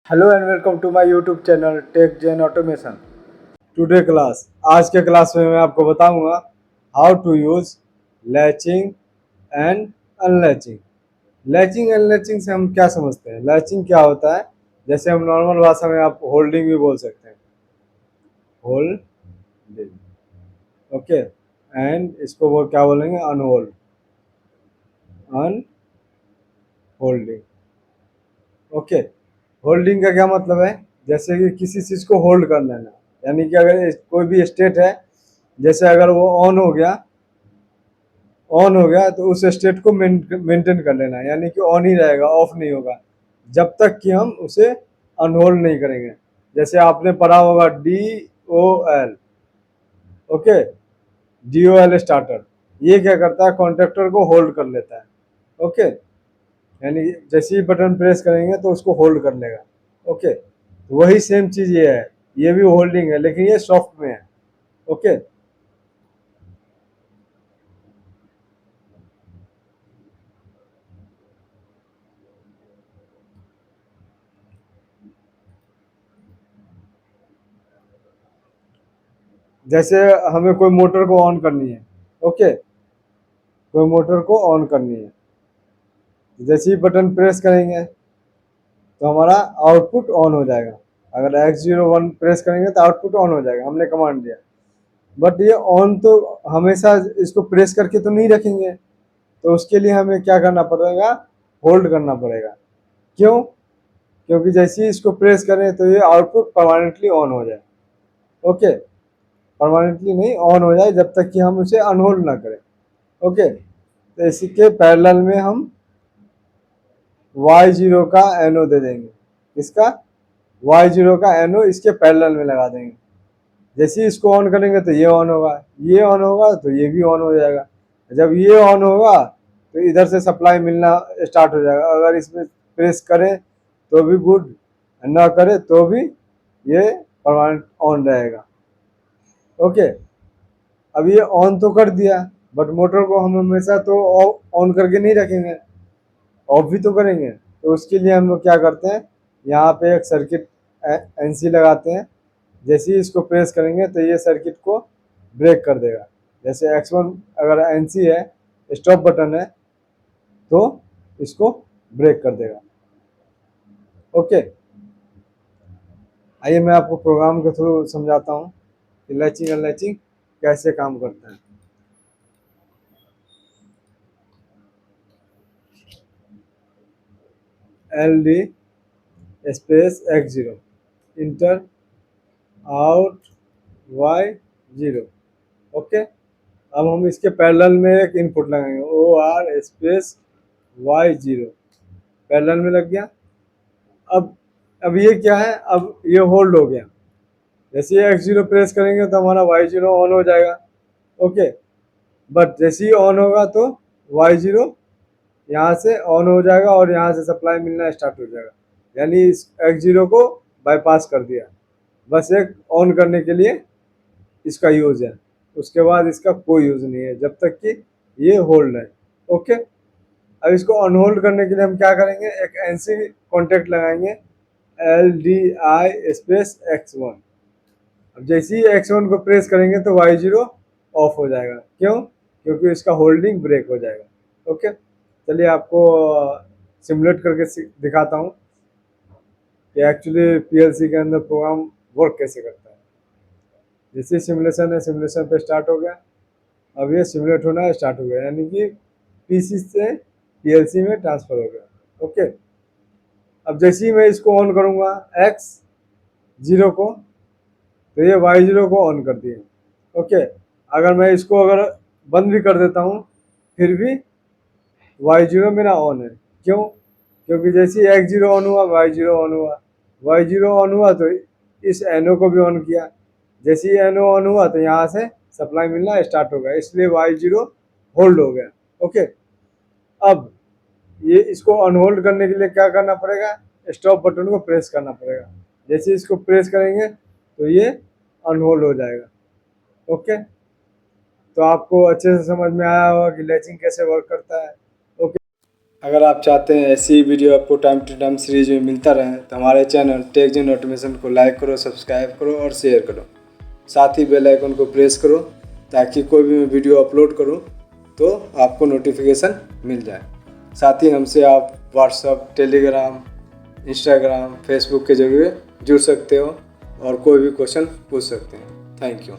Hello and welcome to my YouTube channel Tech Gen Automation. Today class, आज के class में मैं आपको बताऊंगा how to use latching and unlatching. Latching unlatching से हम क्या समझते हैं? लैचिंग क्या होता है? जैसे हम नॉर्मल भाषा में आप होल्डिंग भी बोल सकते हैं, होल्डिंग। ओके, एंड इसको वो क्या बोलेंगे? अनहोल्ड, अन होल्डिंग। ओके, होल्डिंग का क्या मतलब है? जैसे कि किसी चीज को होल्ड कर लेना, यानी कि अगर कोई भी स्टेट है, जैसे अगर वो ऑन हो गया तो उस स्टेट को मेंटेन कर लेना, यानी कि ऑन ही रहेगा, ऑफ नहीं होगा जब तक कि हम उसे अनहोल्ड नहीं करेंगे। जैसे आपने पढ़ा होगा DOL। ओके, DOL स्टार्टर, ये क्या करता है? कॉन्ट्रैक्टर को होल्ड कर लेता है। ओके, यानी जैसे ही बटन प्रेस करेंगे तो उसको होल्ड कर लेगा। ओके, तो वही सेम चीज ये है, ये भी होल्डिंग है लेकिन ये सॉफ्ट में है। ओके, जैसे हमें कोई मोटर को ऑन करनी है। ओके, कोई मोटर को ऑन करनी है, जैसे ही बटन प्रेस करेंगे तो हमारा आउटपुट ऑन हो जाएगा। अगर X01 प्रेस करेंगे तो आउटपुट ऑन हो जाएगा, हमने कमांड दिया। बट ये ऑन तो हमेशा इसको प्रेस करके तो नहीं रखेंगे, तो उसके लिए हमें क्या करना पड़ेगा? होल्ड करना पड़ेगा। क्यों? क्योंकि जैसे ही इसको प्रेस करें तो ये आउटपुट परमानेंटली ऑन हो जाए। ओके, परमानेंटली नहीं, ऑन हो जाए जब तक कि हम उसे अनहोल्ड ना करें। ओके, तो इसी के पैरेलल में हम Y0 का एनो दे देंगे। इसका Y0 का एनो इसके पैरेलल में लगा देंगे। जैसे ही इसको ऑन करेंगे तो ये ऑन होगा, ये ऑन होगा तो ये भी ऑन हो जाएगा। जब ये ऑन होगा तो इधर से सप्लाई मिलना स्टार्ट हो जाएगा। अगर इसमें प्रेस करें तो भी गुड, ना करे तो भी ये परमानेंट ऑन रहेगा। ओके, अब ये ऑन तो कर दिया, बट मोटर को हम हमेशा तो ऑन करके नहीं रखेंगे, ऑफ भी तो करेंगे। तो उसके लिए हम लोग क्या करते हैं, यहाँ पे एक सर्किट NC लगाते हैं। जैसे ही इसको प्रेस करेंगे तो ये सर्किट को ब्रेक कर देगा। जैसे X1 अगर NC है, स्टॉप बटन है, तो इसको ब्रेक कर देगा। ओके, आइए मैं आपको प्रोग्राम के थ्रू समझाता हूँ कि लैचिंग अनलैचिंग कैसे काम करता है। LD space X0 inter out Y0। Okay, अब हम इसके पैरेलल में एक इनपुट लगाएंगे, OR स्पेस Y0, पैरेलल में लग गया। अब अब ये क्या है? अब ये होल्ड हो गया। जैसे ही X0 प्रेस करेंगे तो हमारा Y0 ऑन हो जाएगा। ओके, बट जैसे ही ऑन होगा तो Y0 यहाँ से ऑन हो जाएगा और यहाँ से सप्लाई मिलना स्टार्ट हो जाएगा, यानी इस X0 को बाईपास कर दिया। बस एक ऑन करने के लिए इसका यूज है, उसके बाद इसका कोई यूज नहीं है जब तक कि ये होल्ड है। ओके, अब इसको अनहोल्ड करने के लिए हम क्या करेंगे? एक NC कॉन्टेक्ट लगाएंगे, LDI स्पेस X1। अब जैसे ही X1 को प्रेस करेंगे तो Y0 ऑफ हो जाएगा। क्यों? क्योंकि इसका होल्डिंग ब्रेक हो जाएगा। ओके, चलिए आपको सिमुलेट करके दिखाता हूँ कि एक्चुअली PLC के अंदर प्रोग्राम वर्क कैसे करता है। जैसे सिमुलेशन है, सिमुलेशन पे स्टार्ट हो गया। अब ये सिमुलेट होना स्टार्ट हो गया, यानी कि PC से PLC में ट्रांसफर हो गया। ओके, अब जैसे ही मैं इसको ऑन करूंगा X0 को, तो ये Y0 को ऑन कर दिए। ओके, अगर मैं इसको बंद भी कर देता हूँ फिर भी Y0 मेरा ऑन है। क्यों? क्योंकि जैसे ही X0 ऑन हुआ Y0 ऑन हुआ, Y0 ऑन हुआ तो इस एनो को भी ऑन किया। जैसे ही एनो ऑन हुआ तो यहाँ से सप्लाई मिलना स्टार्ट हो गया, इसलिए Y0 होल्ड हो गया। ओके, अब ये इसको अनहोल्ड करने के लिए क्या करना पड़ेगा? स्टॉप बटन को प्रेस करना पड़ेगा। जैसे इसको प्रेस करेंगे तो ये अनहोल्ड हो जाएगा। ओके, तो आपको अच्छे से समझ में आया होगा कि लैचिंग कैसे वर्क करता है। ओके, अगर आप चाहते हैं ऐसी वीडियो आपको टाइम टू टाइम सीरीज में मिलता रहे तो हमारे चैनल टेक ऑटोमेशन को लाइक करो, सब्सक्राइब करो और शेयर करो। साथ ही बेल आइकन को प्रेस करो ताकि कोई भी मैं वीडियो अपलोड करूं तो आपको नोटिफिकेशन मिल जाए। साथ ही हमसे आप व्हाट्सएप, टेलीग्राम, इंस्टाग्राम, फेसबुक के जरिए जुड़ सकते हो और कोई भी क्वेश्चन पूछ सकते हैं। Thank you.